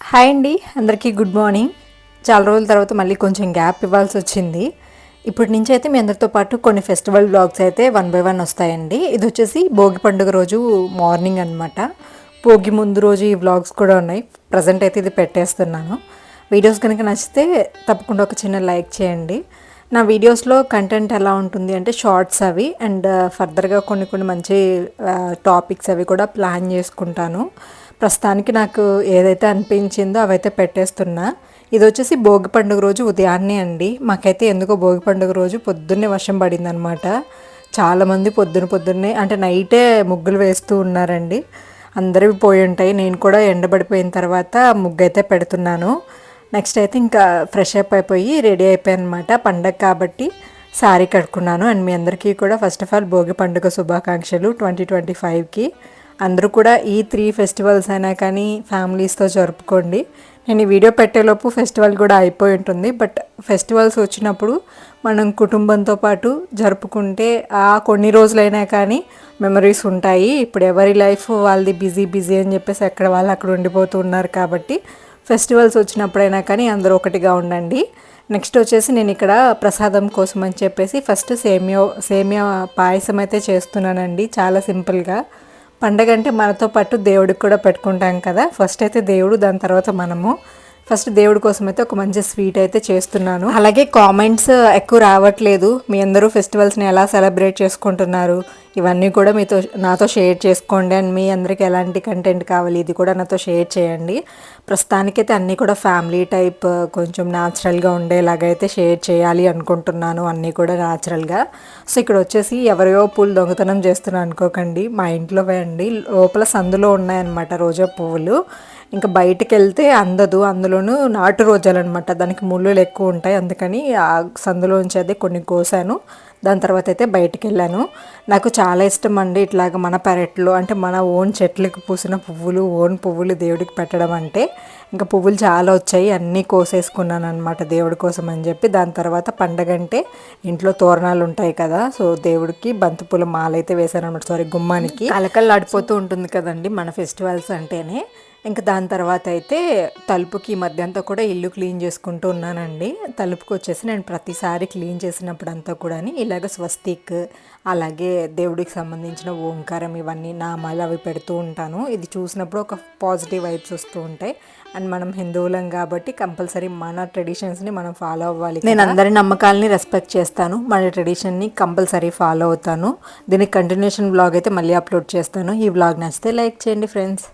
Hi అండి, అందరికీ good morning. చాలా రోజుల తర్వాత మళ్ళీ కొంచెం గ్యాప్ ఇవ్వాల్సి వచ్చింది. ఇప్పటి నుంచి అయితే మీ అందరితో పాటు కొన్ని ఫెస్టివల్ బ్లాగ్స్ అయితే వన్ బై వన్ వస్తాయండి. ఇది వచ్చేసి భోగి పండుగ రోజు మార్నింగ్ అనమాట. భోగి ముందు రోజు ఈ వ్లాగ్స్ కూడా ఉన్నాయి. ప్రజెంట్ అయితే ఇది పెట్టేస్తున్నాను. వీడియోస్ కనుక నచ్చితే తప్పకుండా ఒక చిన్న లైక్ చేయండి. నా వీడియోస్లో కంటెంట్ ఎలా ఉంటుంది అంటే షార్ట్స్ అవి అండ్ ఫర్దర్గా కొన్ని మంచి టాపిక్స్ అవి కూడా ప్లాన్ చేసుకుంటాను. ప్రస్తుతానికి నాకు ఏదైతే అనిపించిందో అవైతే పెట్టేస్తున్నా. ఇది వచ్చేసి భోగి పండుగ రోజు ఉదయాన్నే అండి. మాకైతే ఎందుకో భోగి పండుగ రోజు పొద్దున్నే వర్షం పడిందనమాట. చాలామంది పొద్దున్నే అంటే నైటే ముగ్గులు వేస్తూ ఉన్నారండి. అందరివి పోయి ఉంటాయి. నేను కూడా ఎండబడిపోయిన తర్వాత ముగ్గు అయితే పెడుతున్నాను. నెక్స్ట్ అయితే ఇంకా ఫ్రెష్ అప్ అయిపోయి రెడీ అయిపోయాను అనమాట. పండగ కాబట్టి శారీ కట్టుకున్నాను. అండ్ మీ అందరికీ కూడా ఫస్ట్ ఆఫ్ ఆల్ భోగి పండుగ శుభాకాంక్షలు 2025కి. అందరూ కూడా ఈ 3 ఫెస్టివల్స్ అయినా కానీ ఫ్యామిలీస్తో జరుపుకోండి. నేను ఈ వీడియో పెట్టేలోపు ఫెస్టివల్ కూడా అయిపోయి ఉంటుంది. బట్ ఫెస్టివల్స్ వచ్చినప్పుడు మనం కుటుంబంతో పాటు జరుపుకుంటే ఆ కొన్ని రోజులైనా కానీ మెమరీస్ ఉంటాయి. ఇప్పుడు ఎవరి లైఫ్ వాళ్ళది బిజీ అని చెప్పేసి ఎక్కడ వాళ్ళు అక్కడ ఉండిపోతూ ఉన్నారు. కాబట్టి ఫెస్టివల్స్ వచ్చినప్పుడైనా కానీ అందరూ ఒకటిగా ఉండండి. నెక్స్ట్ వచ్చేసి నేను ఇక్కడ ప్రసాదం కోసం అని చెప్పేసి ఫస్ట్ సేమియా పాయసం అయితే చేస్తున్నానండి. చాలా సింపుల్గా. పండగ అంటే మనతో పాటు దేవుడికి కూడా పెట్టుకుంటాం కదా. ఫస్ట్ అయితే దేవుడు, దాని తర్వాత మనము. ఫస్ట్ దేవుడి కోసం అయితే ఒక మంచి స్వీట్ అయితే చేస్తున్నాను. అలాగే కామెంట్స్ ఎక్కువ రావట్లేదు. మీ అందరూ ఫెస్టివల్స్ని ఎలా సెలబ్రేట్ చేసుకుంటున్నారు ఇవన్నీ కూడా నాతో షేర్ చేసుకోండి. అండ్ మీ అందరికీ ఎలాంటి కంటెంట్ కావాలి ఇది కూడా నాతో షేర్ చేయండి. ప్రస్తుతానికైతే అన్నీ కూడా ఫ్యామిలీ టైప్ కొంచెం న్యాచురల్గా ఉండేలాగైతే షేర్ చేయాలి అనుకుంటున్నాను. అన్నీ కూడా న్యాచురల్గా. సో ఇక్కడ వచ్చేసి ఎవరియో పూలు దొంగతనం చేస్తున్నాను అనుకోకండి. మా ఇంట్లోవే అండి. లోపల సందులో ఉన్నాయన్నమాట రోజా పువ్వులు. ఇంకా బయటికి వెళ్తే అందదు. అందులోనూ నాటు రోజాలు అనమాట. దానికి ముళ్ళులు ఎక్కువ ఉంటాయి. అందుకని ఆ సందులోంచి అయితే కొన్ని కోసాను. దాని తర్వాత అయితే బయటికి వెళ్ళాను. నాకు చాలా ఇష్టం అండి ఇట్లాగ మన పెరట్లో అంటే మన ఓన్ చెట్లకు పూసిన పువ్వులు దేవుడికి పెట్టడం అంటే. ఇంకా పువ్వులు చాలా వచ్చాయి, అన్నీ కోసేసుకున్నాను అనమాట దేవుడి కోసం అని చెప్పి. దాని తర్వాత పండగ అంటే ఇంట్లో తోరణాలు ఉంటాయి కదా. సో దేవుడికి బంతిపూల మాల అయితే వేసాను అనమాట. గుమ్మానికి కలకల్లాడిపోతూ ఉంటుంది కదండి మన ఫెస్టివల్స్ అంటేనే. ఇంకా దాని తర్వాత అయితే తలుపుకి మధ్య అంతా కూడా ఇల్లు క్లీన్ చేసుకుంటూ ఉన్నానండి. తలుపుకి వచ్చేసి నేను ప్రతిసారి క్లీన్ చేసినప్పుడు అంతా కూడా ఇలాగ స్వస్తిక్, అలాగే దేవుడికి సంబంధించిన ఓంకారం ఇవన్నీ నామాలు అవి పెడుతూ ఉంటాను. ఇది చూసినప్పుడు ఒక పాజిటివ్ వైబ్స్ వస్తూ ఉంటాయి. అండ్ మనం హిందువులం కాబట్టి కంపల్సరీ మన ట్రెడిషన్స్ని మనం ఫాలో అవ్వాలి. నేను అందరి నమ్మకాలని రెస్పెక్ట్ చేస్తాను. మన ట్రెడిషన్ని కంపల్సరీ ఫాలో అవుతాను. దీనికి కంటిన్యూషన్ బ్లాగ్ అయితే మళ్ళీ అప్లోడ్ చేస్తాను. ఈ బ్లాగ్ నచ్చితే లైక్ చేయండి ఫ్రెండ్స్.